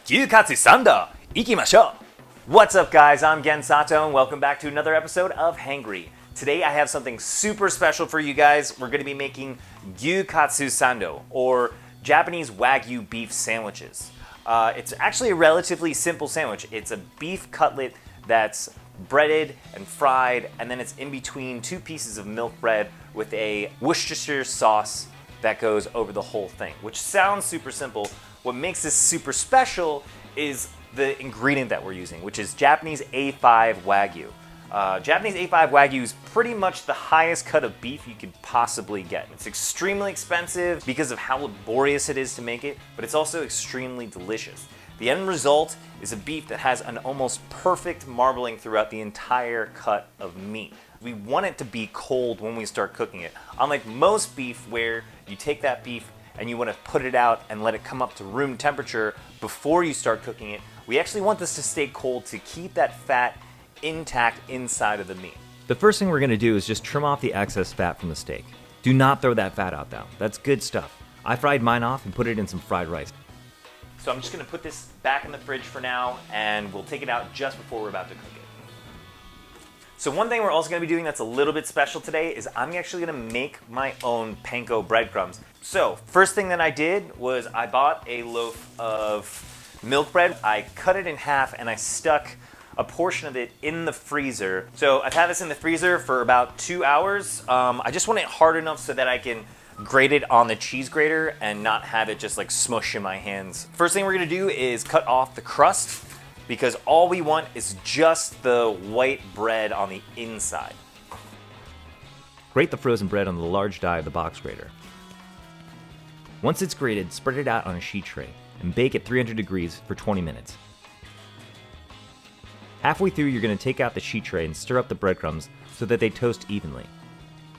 Gyu Katsu Sando, ikimashou! What's up, guys? I'm Gen Sato, and welcome back to another episode of Hangry. Today I have something super special for you guys. We're going to be making Gyu Katsu Sando, or Japanese Wagyu beef sandwiches. It's actually a relatively simple sandwich. It's a beef cutlet that's breaded and fried, and then it's in between two pieces of milk bread with a Worcestershire sauce that goes over the whole thing, which sounds super simple. What makes this super special is the ingredient that we're using, which is Japanese A5 Wagyu. Japanese A5 Wagyu is pretty much the highest cut of beef you could possibly get. It's extremely expensive because of how laborious it is to make it, but it's also extremely delicious. The end result is a beef that has an almost perfect marbling throughout the entire cut of meat. We want it to be cold when we start cooking it. Unlike most beef where you take that beef and you want to put it out and let it come up to room temperature before you start cooking it, we actually want this to stay cold to keep that fat intact inside of the meat. The first thing we're going to do is just trim off the excess fat from the steak. Do not throw that fat out though. That's good stuff. I fried mine off and put it in some fried rice. So I'm just going to put this back in the fridge for now, and we'll take it out just before we're about to cook it. So one thing we're also going to be doing that's a little bit special today is I'm actually going to make my own Panko breadcrumbs. So first thing that I did was I bought a loaf of milk bread. I cut it in half and I stuck a portion of it in the freezer. So I've had this in the freezer for about 2 hours. I just want it hard enough so that I can grate it on the cheese grater and not have it just like smush in my hands. First thing we're going to do is cut off the crust, because all we want is just the white bread on the inside. Grate the frozen bread on the large die of the box grater. Once it's grated, spread it out on a sheet tray and bake at 300 degrees for 20 minutes. Halfway through, you're going to take out the sheet tray and stir up the breadcrumbs so that they toast evenly.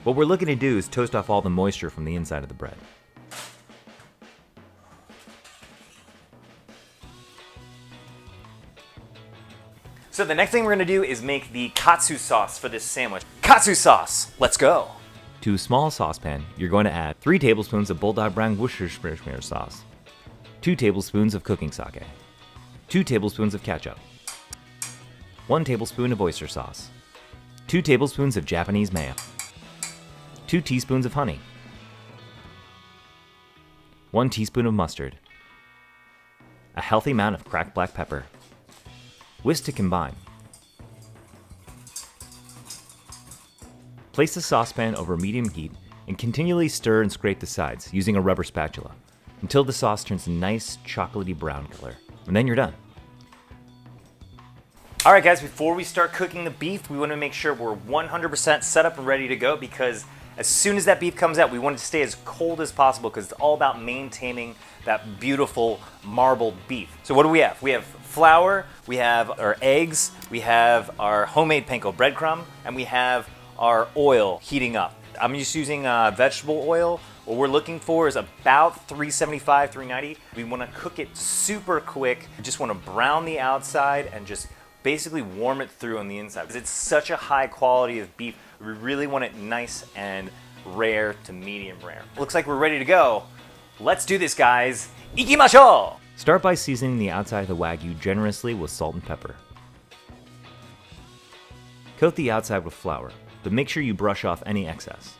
What we're looking to do is toast off all the moisture from the inside of the bread. So the next thing we're going to do is make the katsu sauce for this sandwich. Katsu sauce, let's go. To a small saucepan, you're going to add 3 tablespoons of Bulldog Brown Worcestershire sauce, 2 tablespoons of cooking sake, 2 tablespoons of ketchup, 1 tablespoon of oyster sauce, 2 tablespoons of Japanese mayo, 2 teaspoons of honey, 1 teaspoon of mustard, a healthy amount of cracked black pepper. Whisk to combine. Place the saucepan over medium heat and continually stir and scrape the sides using a rubber spatula until the sauce turns a nice chocolatey brown color, and then you're done. All right, guys, before we start cooking the beef, we want to make sure we're 100% set up and ready to go, because as soon as that beef comes out, we want it to stay as cold as possible, because it's all about maintaining that beautiful marbled beef. So what do we have? We have flour, we have our eggs, we have our homemade panko breadcrumb, and we have our oil heating up. I'm just using vegetable oil. What we're looking for is about 375, 390. We want to cook it super quick. We just want to brown the outside and just basically warm it through on the inside, because it's such a high quality of beef. We really want it nice and rare to medium rare. Looks like we're ready to go. Let's do this, guys. Ikimashou! Start by seasoning the outside of the Wagyu generously with salt and pepper. Coat the outside with flour, but make sure you brush off any excess.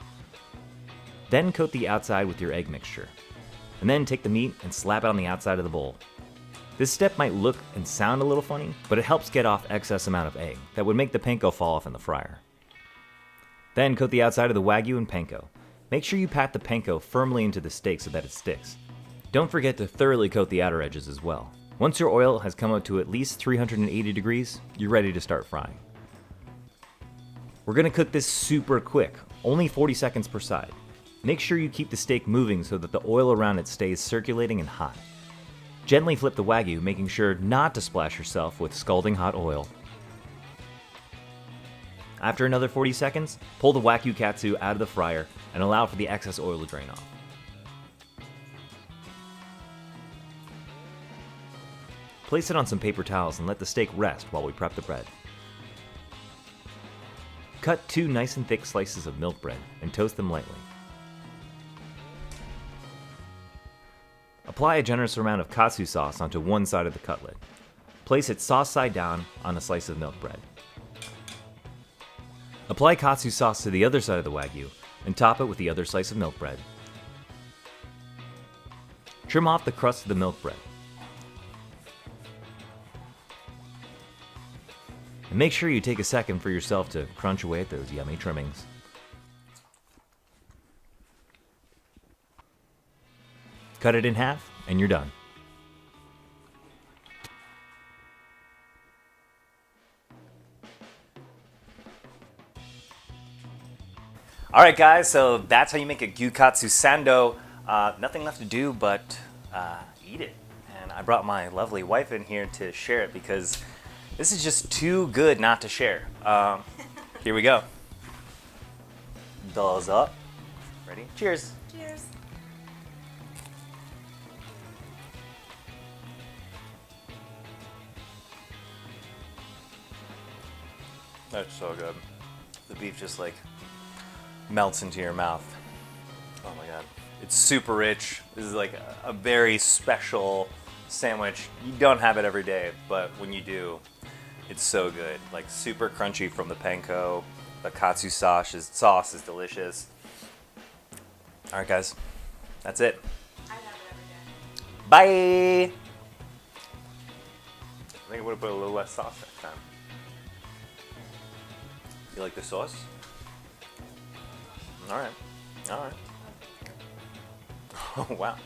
Then coat the outside with your egg mixture, and then take the meat and slap it on the outside of the bowl. This step might look and sound a little funny, but it helps get off excess amount of egg that would make the panko fall off in the fryer. Then coat the outside of the Wagyu in panko. Make sure you pat the panko firmly into the steak so that it sticks. Don't forget to thoroughly coat the outer edges as well. Once your oil has come up to at least 380 degrees, you're ready to start frying. We're going to cook this super quick, only 40 seconds per side. Make sure you keep the steak moving so that the oil around it stays circulating and hot. Gently flip the Wagyu, making sure not to splash yourself with scalding hot oil. After another 40 seconds, pull the Gyu Katsu out of the fryer and allow for the excess oil to drain off. Place it on some paper towels and let the steak rest while we prep the bread. Cut 2 nice and thick slices of milk bread and toast them lightly. Apply a generous amount of katsu sauce onto one side of the cutlet. Place it sauce side down on a slice of milk bread. Apply katsu sauce to the other side of the Wagyu and top it with the other slice of milk bread. Trim off the crust of the milk bread. And make sure you take a second for yourself to crunch away at those yummy trimmings. Cut it in half, and you're done. All right, guys, so that's how you make a Gyu Katsu Sando. Nothing left to do but eat it. And I brought my lovely wife in here to share it because this is just too good not to share. Here we go. Dolls up. Ready? Cheers. Cheers. That's so good. The beef just like melts into your mouth. Oh my god. It's super rich. This is like a very special sandwich. You don't have it every day, but when you do, it's so good. Like super crunchy from the Panko. The katsu sauce is delicious. All right, guys. That's it. I have it every day. Bye. I think I would have put a little less sauce next time. You like the sauce? All right. All right. Oh, wow.